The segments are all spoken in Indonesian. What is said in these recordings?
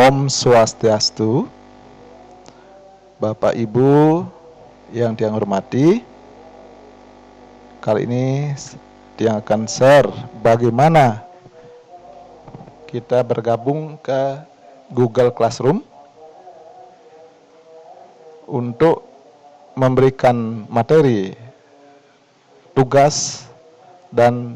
Om Swastiastu, Bapak Ibu yang Dia hormati. Kali ini dia akan share bagaimana kita bergabung ke Google Classroom untuk memberikan materi, tugas, dan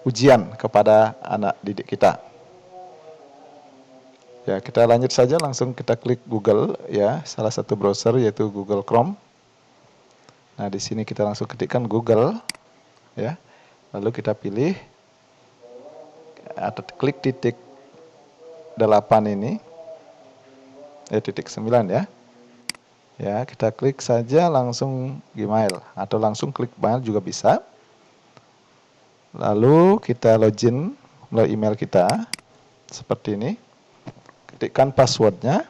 ujian kepada anak didik kita. Ya, kita lanjut saja, langsung kita klik Google ya, salah satu browser yaitu Google Chrome. Nah, di sini kita langsung ketikkan Google ya. Lalu kita pilih atau klik titik 8 ini. Titik 9 ya. Ya, kita klik saja langsung Gmail atau langsung klik mail juga bisa. Lalu kita login melalui email kita seperti ini. Ketikkan passwordnya.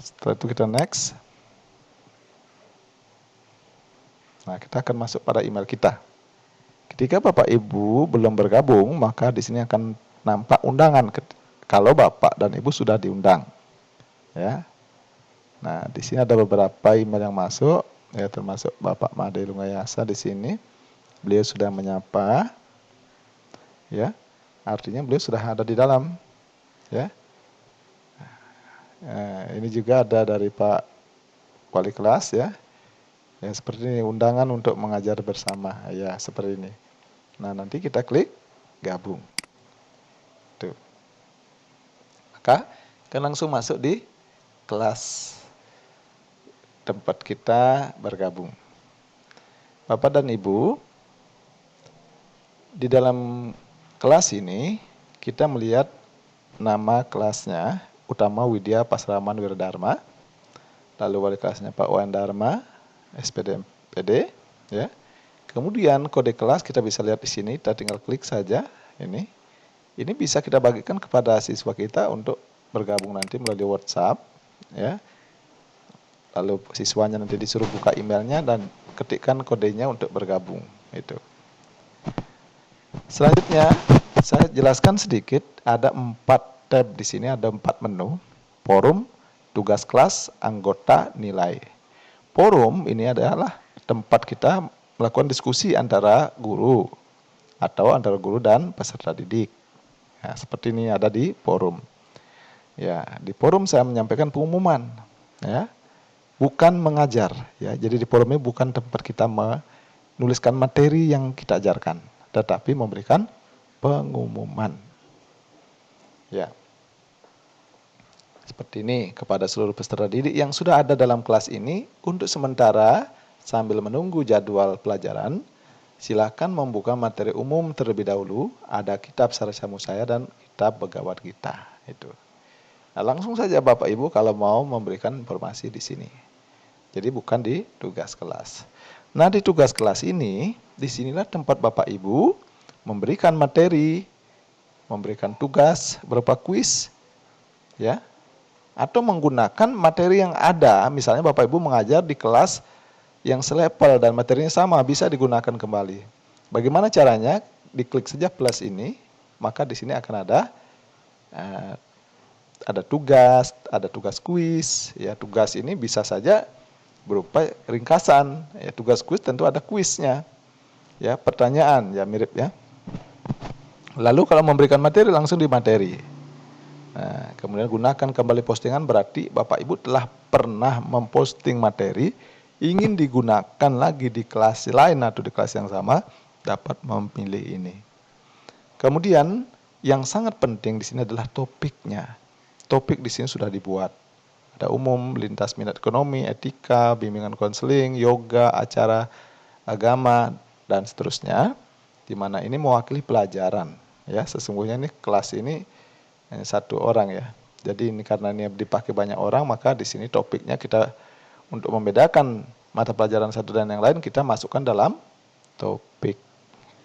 Setelah itu kita next. Nah, kita akan masuk pada email kita. Ketika Bapak Ibu belum bergabung, maka di sini akan nampak undangan kalau Bapak dan Ibu sudah diundang. Ya. Nah, di sini ada beberapa email yang masuk, ya, termasuk Bapak Made Lungayasa di sini. Beliau sudah menyapa, ya, artinya beliau sudah ada di dalam, ya. Nah, ini juga ada dari Pak Wali Kelas, ya. Ya, seperti ini, undangan untuk mengajar bersama, ya, seperti ini. Nah, nanti kita klik gabung. Tuh. Maka kita langsung masuk di kelas tempat kita bergabung. Bapak dan Ibu, di dalam kelas ini kita melihat nama kelasnya Utama Widya Pasraman Wiradharma, lalu wali kelasnya Pak Wan Dharma, SPD MPD, ya. Kemudian kode kelas kita bisa lihat di sini, kita tinggal klik saja ini. Ini bisa kita bagikan kepada siswa kita untuk bergabung nanti melalui WhatsApp, ya. Lalu siswanya nanti disuruh buka emailnya dan ketikkan kodenya untuk bergabung. Itu. Selanjutnya, saya jelaskan sedikit. Ada 4 tab di sini, ada 4 menu. Forum, tugas kelas, anggota, nilai. Forum ini adalah tempat kita melakukan diskusi antara guru atau antara guru dan peserta didik. Nah, seperti ini ada di forum. Ya, di forum saya menyampaikan pengumuman, ya. Bukan mengajar, ya. Jadi di forum ini bukan tempat kita menuliskan materi yang kita ajarkan, tetapi memberikan pengumuman. Ya. Seperti ini kepada seluruh peserta didik yang sudah ada dalam kelas ini. Untuk sementara sambil menunggu jadwal pelajaran, silakan membuka materi umum terlebih dahulu. Ada kitab Sarjana Musaya dan kitab Bhagavad Gita. Itu. Nah, langsung saja Bapak Ibu kalau mau memberikan informasi di sini. Jadi bukan di tugas kelas. Nah, di tugas kelas ini, disinilah tempat Bapak Ibu memberikan materi, memberikan tugas berupa kuis, ya, atau menggunakan materi yang ada. Misalnya Bapak Ibu mengajar di kelas yang selevel dan materinya sama, bisa digunakan kembali. Bagaimana caranya? Diklik saja plus ini, maka di sini akan ada tugas kuis, ya. Tugas ini bisa saja berupa ringkasan, ya. Tugas kuis tentu ada kuisnya, ya, pertanyaan, ya, mirip, ya. Lalu kalau memberikan materi langsung di materi. Nah, kemudian gunakan kembali postingan, berarti Bapak Ibu telah pernah memposting materi, ingin digunakan lagi di kelas lain atau di kelas yang sama, dapat memilih ini. Kemudian yang sangat penting di sini adalah topiknya. Topik di sini sudah dibuat. Ada umum, lintas minat ekonomi, etika, bimbingan konseling, yoga, acara agama, dan seterusnya. Di mana ini mewakili pelajaran. Ya, sesungguhnya ini kelas ini hanya 1 orang, ya. Jadi ini karena ini dipakai banyak orang, maka di sini topiknya kita untuk membedakan mata pelajaran satu dan yang lain, kita masukkan dalam topik.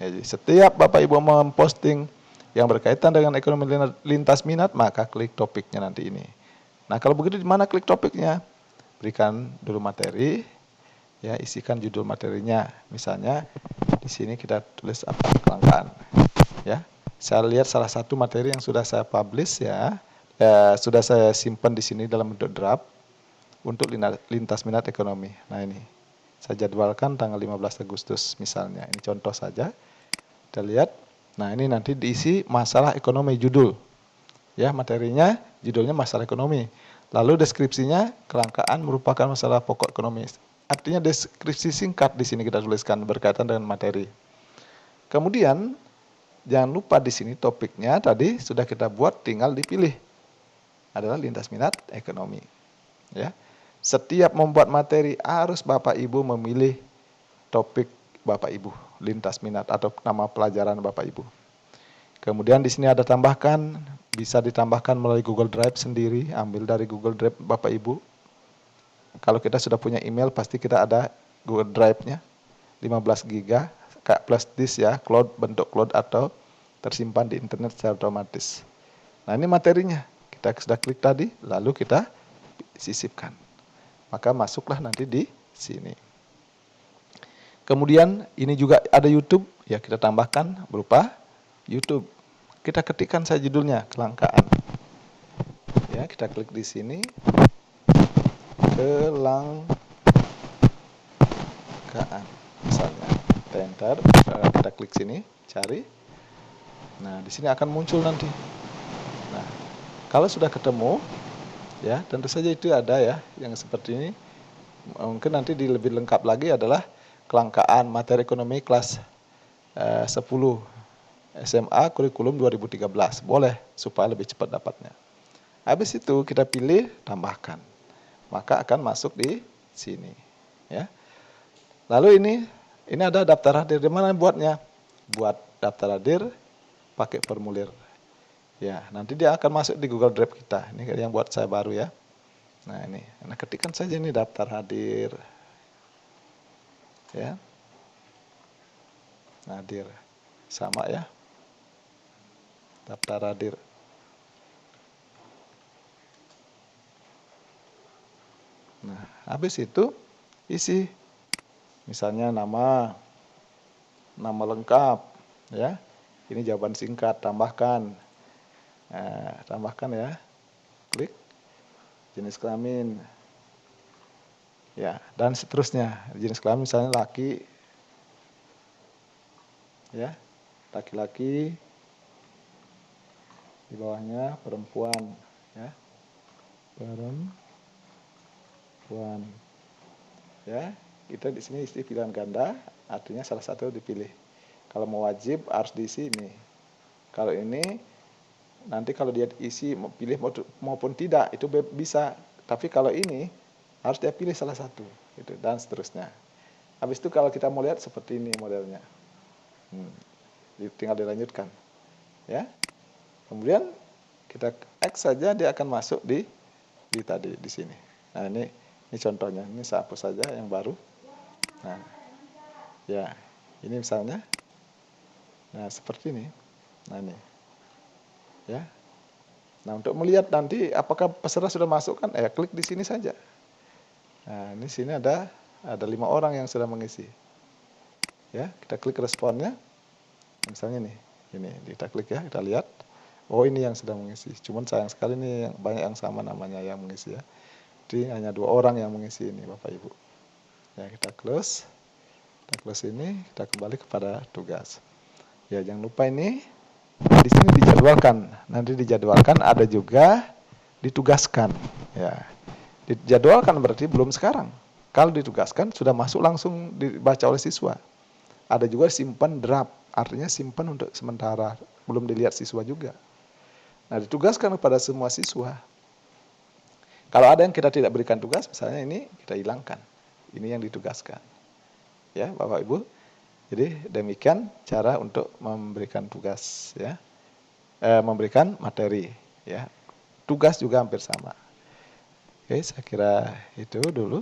Jadi setiap Bapak Ibu memposting yang berkaitan dengan ekonomi lintas minat, maka klik topiknya nanti ini. Nah, kalau begitu di mana klik topiknya? Berikan dulu materi, Ya, isikan judul materinya. Misalnya di sini kita tulis apa? Kelangkaan. Ya, saya lihat salah satu materi yang sudah saya publish ya, sudah saya simpan di sini dalam bentuk draft untuk lintas minat ekonomi. Nah ini, saya jadwalkan tanggal 15 Agustus misalnya. Ini contoh saja. Kita lihat. Nah ini nanti diisi masalah ekonomi judul. Ya, materinya judulnya masalah ekonomi. Lalu deskripsinya kelangkaan merupakan masalah pokok ekonomi. Artinya deskripsi singkat di sini kita tuliskan berkaitan dengan materi. Kemudian jangan lupa di sini topiknya tadi sudah kita buat, tinggal dipilih. Adalah lintas minat ekonomi. Ya. Setiap membuat materi harus Bapak Ibu memilih topik Bapak Ibu, lintas minat atau nama pelajaran Bapak Ibu. Kemudian di sini ada tambahkan, bisa ditambahkan melalui Google Drive sendiri, ambil dari Google Drive Bapak Ibu. Kalau kita sudah punya email, pasti kita ada Google Drive-nya, 15 GB, plus disk ya, cloud, bentuk cloud atau tersimpan di internet secara otomatis. Nah ini materinya, kita sudah klik tadi, lalu kita sisipkan. Maka masuklah nanti di sini. Kemudian ini juga ada YouTube, ya kita tambahkan berupa YouTube. Kita ketikkan saja judulnya, kelangkaan. Ya, kita klik di sini. Kelangkaan. Misalnya, enter, kita klik sini, cari. Nah, di sini akan muncul nanti. Nah, kalau sudah ketemu, ya, tentu saja itu ada ya, yang seperti ini. Mungkin nanti lebih lengkap lagi adalah kelangkaan materi ekonomi kelas 10 SMA kurikulum 2013. Boleh supaya lebih cepat dapatnya. Habis itu kita pilih tambahkan. Maka akan masuk di sini, ya. Lalu ini ada daftar hadir. Di mana buatnya? Buat daftar hadir pakai formulir. Ya, nanti dia akan masuk di Google Drive kita. Ini yang buat saya baru ya. Nah, ini. Nah, ketikkan saja ini daftar hadir. Ya. Hadir. Sama ya. Daftar hadir. Nah, habis itu isi misalnya nama lengkap ya. Ini jawaban singkat, tambahkan. Nah, tambahkan ya. Klik jenis kelamin. Ya, dan seterusnya. Jenis kelamin misalnya laki. Ya. Laki-laki. Di bawahnya perempuan ya. Perempuan. Ya, kita di sini isi pilihan ganda, artinya salah satu dipilih. Kalau mau wajib harus diisi ini. Kalau ini nanti kalau dia isi mau pilih maupun tidak itu bisa. Tapi kalau ini harus dia pilih salah satu, gitu, dan seterusnya. Habis itu kalau kita mau lihat seperti ini modelnya, tinggal dilanjutkan, ya. Kemudian kita X saja dia akan masuk di tadi di sini. Nah ini contohnya, ini saya hapus saja yang baru. Nah, ya, ini misalnya, nah seperti ini. Nah ini, ya. Nah untuk melihat nanti apakah peserta sudah masuk kan, klik di sini saja. Nah ini sini ada 5 orang yang sudah mengisi. Ya, kita klik responnya. Misalnya nih, ini kita klik ya, kita lihat. Oh ini yang sudah mengisi. Cuman sayang sekali nih banyak yang sama namanya yang mengisi ya. Jadi hanya 2 orang yang mengisi ini Bapak Ibu. Ya kita close ini, kita kembali kepada tugas. Ya jangan lupa ini di sini dijadwalkan. Nanti dijadwalkan ada juga ditugaskan. Ya dijadwalkan berarti belum sekarang. Kalau ditugaskan sudah masuk langsung dibaca oleh siswa. Ada juga simpan draft, artinya simpan untuk sementara, belum dilihat siswa juga. Nah ditugaskan kepada semua siswa. Kalau ada yang kita tidak berikan tugas, misalnya ini kita hilangkan. Ini yang ditugaskan. Ya, Bapak Ibu. Jadi demikian cara untuk memberikan tugas ya. Memberikan materi ya. Tugas juga hampir sama. Oke, saya kira itu dulu.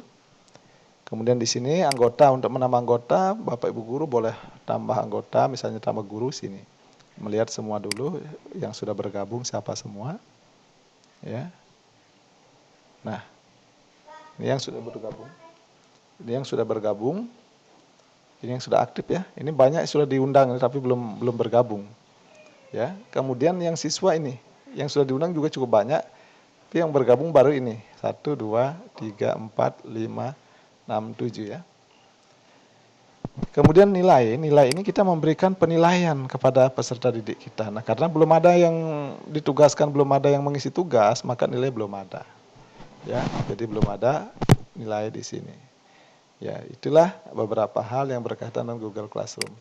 Kemudian di sini anggota, untuk menambah anggota, Bapak Ibu guru boleh tambah anggota, misalnya tambah guru sini. Melihat semua dulu yang sudah bergabung siapa semua. Ya. Nah, ini yang sudah bergabung. Ini yang sudah bergabung, ini yang sudah aktif ya. Ini banyak yang sudah diundang tapi belum bergabung. Ya, kemudian yang siswa ini, yang sudah diundang juga cukup banyak, tapi yang bergabung baru ini 1, 2, 3, 4, 5, 6, 7 ya. Kemudian nilai ini kita memberikan penilaian kepada peserta didik kita. Nah, karena belum ada yang ditugaskan, belum ada yang mengisi tugas, maka nilai belum ada. Ya, jadi belum ada nilai di sini. Ya, itulah beberapa hal yang berkaitan dengan Google Classroom.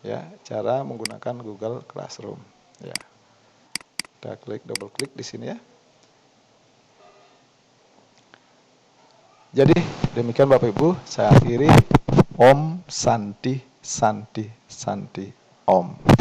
Ya, cara menggunakan Google Classroom. Ya. Kita klik, double klik di sini ya. Jadi demikian Bapak Ibu, saya akhiri. Om Santi Santi Santi Om.